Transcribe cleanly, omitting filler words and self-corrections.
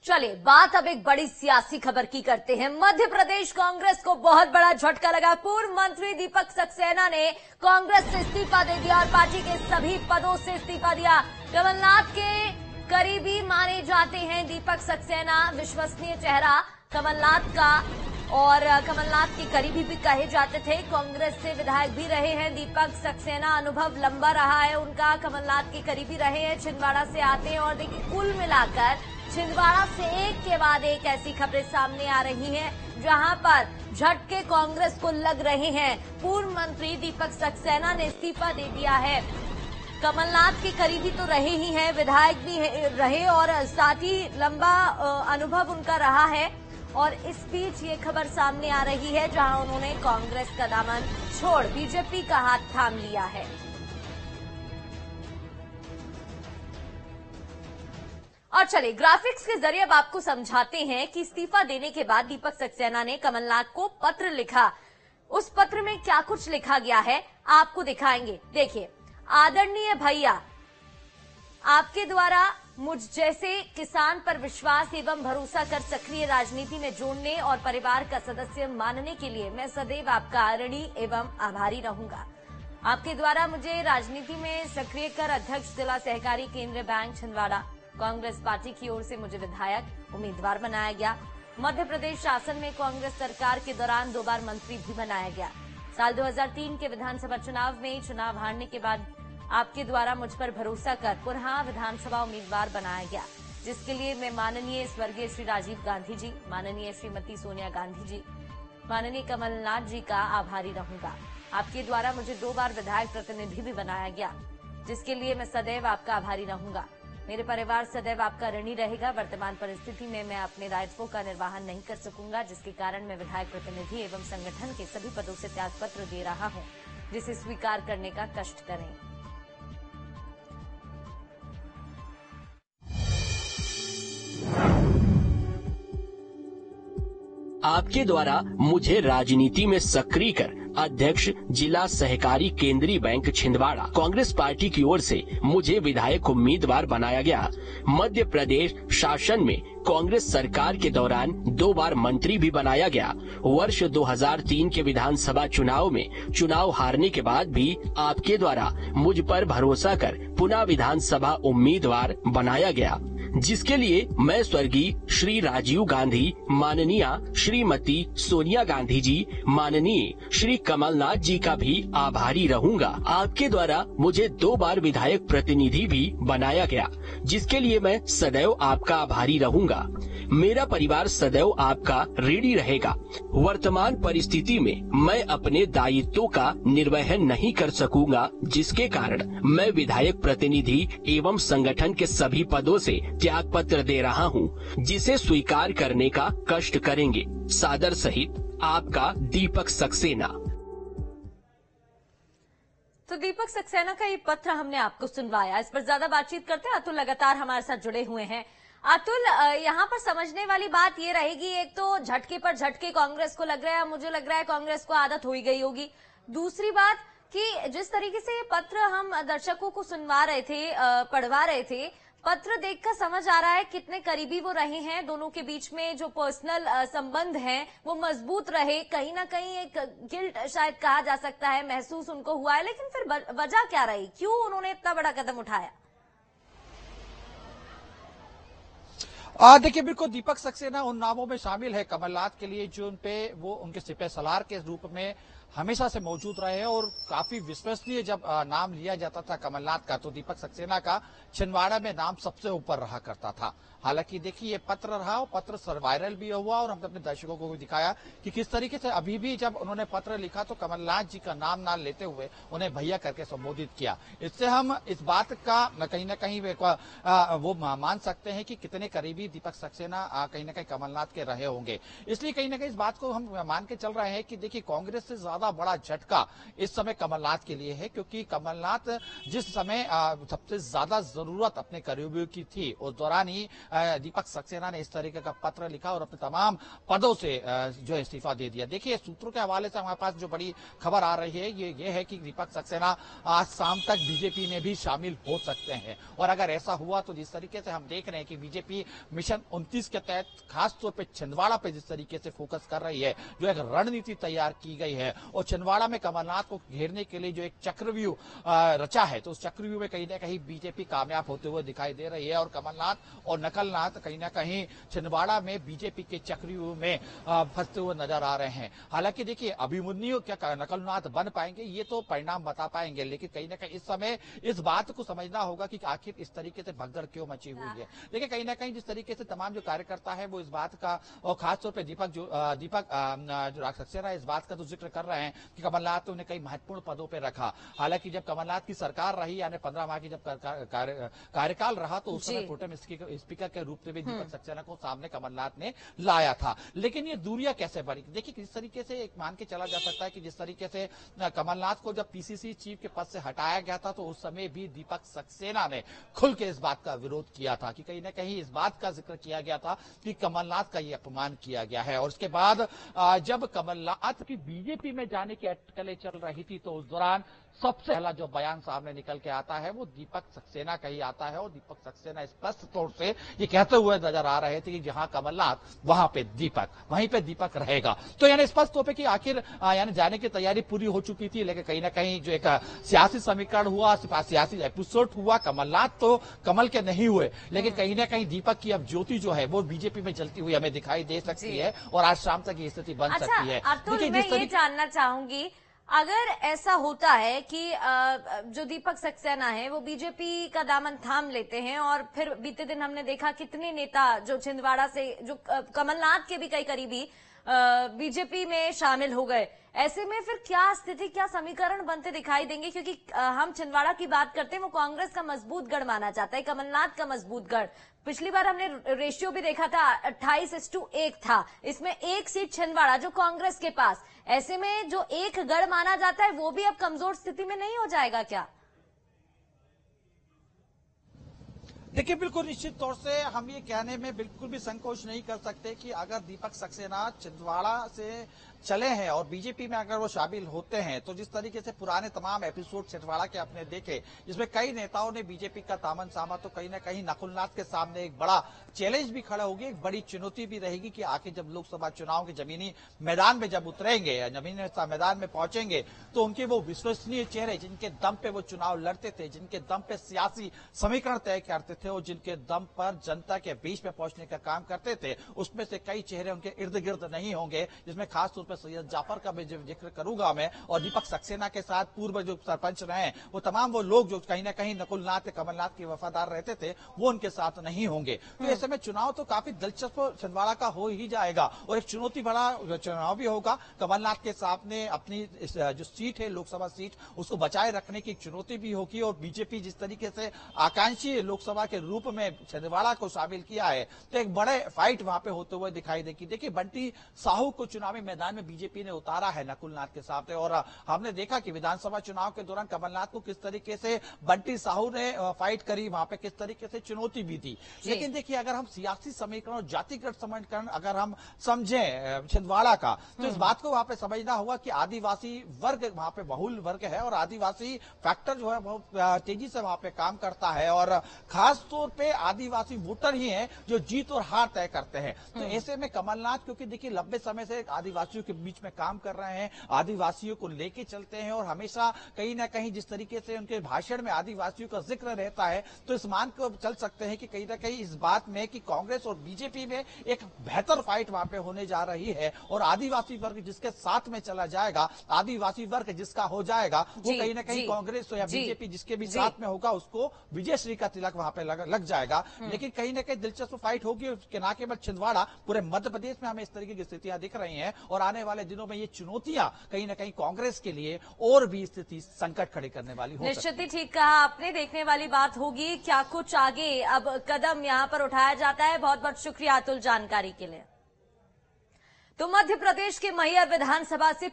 चलिए बात अब एक बड़ी सियासी खबर की करते हैं। मध्य प्रदेश कांग्रेस को बहुत बड़ा झटका लगा। पूर्व मंत्री दीपक सक्सेना ने कांग्रेस से इस्तीफा दे दिया और पार्टी के सभी पदों से इस्तीफा दिया। कमलनाथ के करीबी माने जाते हैं दीपक सक्सेना, विश्वसनीय चेहरा कमलनाथ का, और कमलनाथ के करीबी भी कहे जाते थे। कांग्रेस से विधायक भी रहे हैं दीपक सक्सेना, अनुभव लंबा रहा है उनका, कमलनाथ के करीबी रहे हैं, छिंदवाड़ा से आते हैं। और देखिए कुल मिलाकर छिंदवाड़ा से एक के बाद एक ऐसी खबरें सामने आ रही हैं जहां पर झटके कांग्रेस को लग रहे हैं। पूर्व मंत्री दीपक सक्सेना ने इस्तीफा दे दिया है। कमलनाथ के करीबी तो रहे ही हैं, विधायक भी रहे और साथ ही लंबा अनुभव उनका रहा है। और इस बीच ये खबर सामने आ रही है जहां उन्होंने कांग्रेस का दामन छोड़ बीजेपी का हाथ थाम लिया है। और चलिए ग्राफिक्स के जरिए अब आपको समझाते हैं कि इस्तीफा देने के बाद दीपक सक्सेना ने कमलनाथ को पत्र लिखा। उस पत्र में क्या कुछ लिखा गया है आपको दिखाएंगे। देखिए, आदरणीय भैया, आपके द्वारा मुझ जैसे किसान पर विश्वास एवं भरोसा कर सक्रिय राजनीति में जोड़ने और परिवार का सदस्य मानने के लिए मैं सदैव आपका ऋणी एवं आभारी रहूंगा। आपके द्वारा मुझे राजनीति में सक्रिय कर अध्यक्ष जिला सहकारी केंद्रीय बैंक छिंदवाड़ा कांग्रेस पार्टी की ओर से मुझे विधायक उम्मीदवार बनाया गया। मध्य प्रदेश शासन में कांग्रेस सरकार के दौरान 2 बार मंत्री भी बनाया गया। साल 2003 के विधानसभा चुनाव में चुनाव हारने के बाद आपके द्वारा मुझ पर भरोसा कर पुनः विधानसभा उम्मीदवार बनाया गया, जिसके लिए मैं माननीय स्वर्गीय श्री राजीव गांधी जी, माननीय श्रीमती सोनिया गांधी जी, माननीय कमलनाथ जी का आभारी रहूंगा। आपके द्वारा मुझे 2 बार विधायक प्रतिनिधि भी बनाया गया, जिसके लिए मैं सदैव आपका आभारी रहूंगा। मेरे परिवार सदैव आपका ऋणी रहेगा। वर्तमान परिस्थिति में मैं अपने दायित्वों का निर्वहन नहीं कर सकूंगा, जिसके कारण मैं विधायक प्रतिनिधि एवं संगठन के सभी पदों से त्यागपत्र दे रहा हूं, जिसे स्वीकार करने का कष्ट करें। आपके द्वारा मुझे राजनीति में सक्रिय कर अध्यक्ष जिला सहकारी केंद्रीय बैंक छिंदवाड़ा कांग्रेस पार्टी की ओर से मुझे विधायक उम्मीदवार बनाया गया। मध्य प्रदेश शासन में कांग्रेस सरकार के दौरान 2 बार मंत्री भी बनाया गया। वर्ष 2003 के विधानसभा चुनाव में चुनाव हारने के बाद भी आपके द्वारा मुझ पर भरोसा कर पुनः विधानसभा उम्मीदवार बनाया गया, जिसके लिए मैं स्वर्गीय श्री राजीव गांधी, माननीय श्रीमती सोनिया गांधी जी, माननीय श्री कमलनाथ जी का भी आभारी रहूंगा। आपके द्वारा मुझे 2 बार विधायक प्रतिनिधि भी बनाया गया, जिसके लिए मैं सदैव आपका आभारी रहूंगा। मेरा परिवार सदैव आपका ऋणी रहेगा। वर्तमान परिस्थिति में मैं अपने दायित्वों का निर्वहन नहीं कर सकूंगा, जिसके कारण मैं विधायक प्रतिनिधि एवं संगठन के सभी पदों से त्यागपत्र दे रहा हूं, जिसे स्वीकार करने का कष्ट करेंगे। सादर सहित आपका दीपक सक्सेना। तो दीपक सक्सेना का ये पत्र हमने आपको सुनवाया। इस पर ज्यादा बातचीत करते हैं। अतुल लगातार हमारे साथ जुड़े हुए हैं। अतुल, यहाँ पर समझने वाली बात ये रहेगी, एक तो झटके पर झटके कांग्रेस को लग रहा है, मुझे लग रहा है कांग्रेस को आदत हो ही गई होगी। दूसरी बात कि जिस तरीके से ये पत्र हम दर्शकों को सुनवा रहे थे, पढ़वा रहे थे, पत्र देखकर समझ आ रहा है कितने करीबी वो रहे हैं। दोनों के बीच में जो पर्सनल संबंध हैं वो मजबूत रहे। कहीं ना कहीं एक गिल्ट शायद कहा जा सकता है महसूस उनको हुआ है, लेकिन फिर वजह क्या रही, क्यों उन्होंने इतना बड़ा कदम उठाया? देखिए, बिल्कुल दीपक सक्सेना उन नामों में शामिल है कमलनाथ के लिए जो उनपे वो उनके सिपह सलार के रूप में हमेशा से मौजूद रहे हैं और काफी विश्वसनीय जब नाम लिया जाता था कमलनाथ का, तो दीपक सक्सेना का छिंदवाड़ा में नाम सबसे ऊपर रहा करता था। हालांकि देखिए ये पत्र रहा और पत्र वायरल भी हुआ और हमने अपने दर्शकों को भी दिखाया कि किस तरीके से अभी भी जब उन्होंने पत्र लिखा तो कमलनाथ जी का नाम ना लेते हुए उन्हें भैया करके संबोधित किया। इससे हम इस बात का कहीं ना कहीं वो मान सकते हैं कि कितने करीबी दीपक सक्सेना कहीं ना कहीं कमलनाथ के रहे होंगे। इसलिए कहीं ना कहीं इस बात को हम मान के चल रहे हैं कि देखिए कांग्रेस से ज्यादा ज्यादा बड़ा झटका इस समय कमलनाथ के लिए है, क्योंकि कमलनाथ जिस समय सबसे ज्यादा जरूरत अपने करीबियों की थी, उस दौरान ही दीपक सक्सेना ने इस तरीके का पत्र लिखा और अपने तमाम पदों से जो इस्तीफा दे दिया। देखिए, सूत्रों के हवाले से हमारे पास जो बड़ी खबर आ रही है ये है कि दीपक सक्सेना आज शाम तक बीजेपी में भी शामिल हो सकते हैं, और अगर ऐसा हुआ तो जिस तरीके से हम देख रहे हैं कि बीजेपी मिशन 29 के तहत खासतौर पर छिंदवाड़ा पे जिस तरीके से फोकस कर रही है, जो एक रणनीति तैयार की गई है और छिंदवाड़ा में कमलनाथ को घेरने के लिए जो एक चक्रव्यूह रचा है, तो उस चक्रव्यूह में कहीं ना कहीं बीजेपी कामयाब होते हुए दिखाई दे रही है और कमलनाथ और नकलनाथ कहीं ना कहीं छिंदवाड़ा में बीजेपी के चक्रव्यूह में फंसते हुए नजर आ रहे हैं। हालांकि देखिए, अभिमन्यु क्या नकलनाथ बन पाएंगे ये तो परिणाम बता पाएंगे, लेकिन कहीं ना कहीं इस समय इस बात को समझना होगा कि आखिर इस तरीके से भगदड़ क्यों मची हुई है। देखिए, कहीं ना कहीं जिस तरीके से तमाम जो कार्यकर्ता है वो इस बात का, और खासतौर पर दीपक सक्सेना इस बात का तो जिक्र कर रहे हैं कि कमलनाथ तो उन्हें कई महत्वपूर्ण पदों पर रखा। हालांकि जब कमलनाथ की सरकार रही, यानी 15 माह की जब कार्यकाल रहा, तो उस समय प्रोटेम स्पीकर के रूप में भी दीपक सक्सेना को सामने कमलनाथ ने लाया था। लेकिन ये दूरियां कैसे बढ़ी? देखिए, किस तरीके से एक मान के चला जा सकता है कि जिस तरीके से कमलनाथ को जब पीसीसी चीफ के पद से हटाया गया था, तो उस समय भी दीपक सक्सेना ने खुल के इस बात का विरोध किया था कि कहीं ना कहीं इस बात का जिक्र किया गया था कि कमलनाथ का ये अपमान किया गया है। और उसके बाद जब कमलनाथ की बीजेपी में जाने की अटकलें चल रही थी, तो उस दौरान सबसे पहला जो बयान सामने निकल के आता है वो दीपक सक्सेना का ही आता है, और दीपक सक्सेना स्पष्ट तौर से ये कहते हुए नजर आ रहे थे कि जहां कमलनाथ वहां पे दीपक, वहीं पे दीपक रहेगा। तो यानी स्पष्ट तौर पे कि आखिर यानी जाने की तैयारी पूरी हो चुकी थी, लेकिन कहीं ना कहीं जो एक सियासी समीकरण हुआ, सियासी एपिसोड हुआ, कमलनाथ तो कमल के नहीं हुए, लेकिन कहीं ना कहीं दीपक की अब ज्योति जो है वो बीजेपी में जलती हुई हमें दिखाई दे सकती है, और आज शाम तक ये स्थिति बन सकती है। देखिए, मैं ये जानना चाहूंगी, अगर ऐसा होता है कि जो दीपक सक्सेना है वो बीजेपी का दामन थाम लेते हैं, और फिर बीते दिन हमने देखा कितने नेता जो छिंदवाड़ा से, जो कमलनाथ के भी कई करीबी बीजेपी में शामिल हो गए, ऐसे में फिर क्या स्थिति, क्या समीकरण बनते दिखाई देंगे? क्योंकि हम छिंदवाड़ा की बात करते हैं, वो कांग्रेस का मजबूत गढ़ माना जाता है, कमलनाथ का मजबूत गढ़। पिछली बार हमने रेशियो भी देखा था, 28:1 था, इसमें एक सीट छिंदवाड़ा जो कांग्रेस के पास। ऐसे में जो एक गढ़ माना जाता है वो भी अब कमजोर स्थिति में नहीं हो जाएगा क्या? देखिए, बिल्कुल निश्चित तौर से हम ये कहने में बिल्कुल भी संकोच नहीं कर सकते कि अगर दीपक सक्सेना छिंदवाड़ा से चले हैं और बीजेपी में अगर वो शामिल होते हैं, तो जिस तरीके से पुराने तमाम एपिसोड छिंदवाड़ा के अपने देखे, जिसमें कई नेताओं ने बीजेपी का दामन थामा, तो कहीं ना कहीं नकुलनाथ के सामने एक बड़ा चैलेंज भी खड़ा होगी, एक बड़ी चुनौती भी रहेगी कि आखिर जब लोकसभा चुनाव के जमीनी मैदान में जब उतरेंगे या जमीनी मैदान में पहुंचेंगे, तो उनके वो विश्वसनीय चेहरे जिनके दम पे वो चुनाव लड़ते थे, जिनके दम पे सियासी समीकरण तय करते थे और जिनके दम पर जनता के बीच में पहुंचने का काम करते थे, उसमें से कई चेहरे उनके इर्द गिर्द नहीं होंगे, जिसमें खासतौर पर सैयद जाफर का भी जिक्र करूंगा मैं, और दीपक सक्सेना के साथ पूर्व जो सरपंच रहे, वो तमाम वो लोग जो कहीं ना कहीं नकुलनाथ कमलनाथ के वफादार रहते थे, वो उनके साथ नहीं होंगे। तो ऐसे में चुनाव तो काफी दिलचस्प छिंदवाड़ा का हो ही जाएगा, और एक चुनौती भरा चुनाव भी होगा। कमलनाथ के सामने अपनी जो सीट है, लोकसभा सीट, उसको बचाए रखने की चुनौती भी होगी, और बीजेपी जिस तरीके से आकांक्षी लोकसभा के रूप में छिंदवाड़ा को शामिल किया है, तो एक बड़े फाइट वहां पे होते हुए दिखाई देगी। देखिए, बंटी साहू को चुनावी मैदान में बीजेपी ने उतारा है नकुलनाथ के सामने, और हमने देखा कि विधानसभा चुनाव के दौरान कमलनाथ को किस तरीके से बंटी साहू ने फाइट करी, वहां पे किस तरीके से चुनौती भी दी। लेकिन देखिए, अगर हम सियासी समीकरण और जातिगत समीकरण अगर हम समझें छिंदवाड़ा का, तो इस बात को वहां पे समझना होगा कि आदिवासी वर्ग वहां पे बहुल वर्ग है, और आदिवासी फैक्टर जो है बहुत तेजी से वहां पे काम करता है, और खास तौर पे आदिवासी वोटर ही हैं जो जीत और हार तय करते हैं। तो ऐसे में कमलनाथ, क्योंकि देखिए लंबे समय से आदिवासियों के बीच में काम कर रहे हैं, आदिवासियों को लेके चलते हैं, और हमेशा कहीं ना कहीं जिस तरीके से उनके भाषण में आदिवासियों का जिक्र रहता है, तो इस मान को चल सकते हैं कि कहीं ना कहीं इस बात में कि कांग्रेस और बीजेपी में एक बेहतर फाइट वहां पे होने जा रही है, और आदिवासी वर्ग जिसके साथ में चला जाएगा, आदिवासी वर्ग जिसका हो जाएगा, वो कहीं ना कहीं कांग्रेस या बीजेपी जिसके भी साथ में होगा, उसको विजयश्री का तिलक वहां पे लग जाएगा। लेकिन कहीं ना कहीं दिलचस्प फाइट होगी, उसके ना केवल छिंदवाड़ा, पूरे मध्य प्रदेश में हमें इस तरीके की स्थितियां दिख रही हैं, और आने वाले दिनों में ये चुनौतियां कहीं ना कहीं कांग्रेस के लिए और भी स्थिति संकट खड़े करने वाली हो। निश्चित ही ठीक कहा आपने, देखने वाली बात होगी क्या कुछ आगे अब कदम यहां पर उठाया जाता है। बहुत बहुत शुक्रिया अतुल जानकारी के लिए। तो मध्य प्रदेश के मैहर विधानसभा से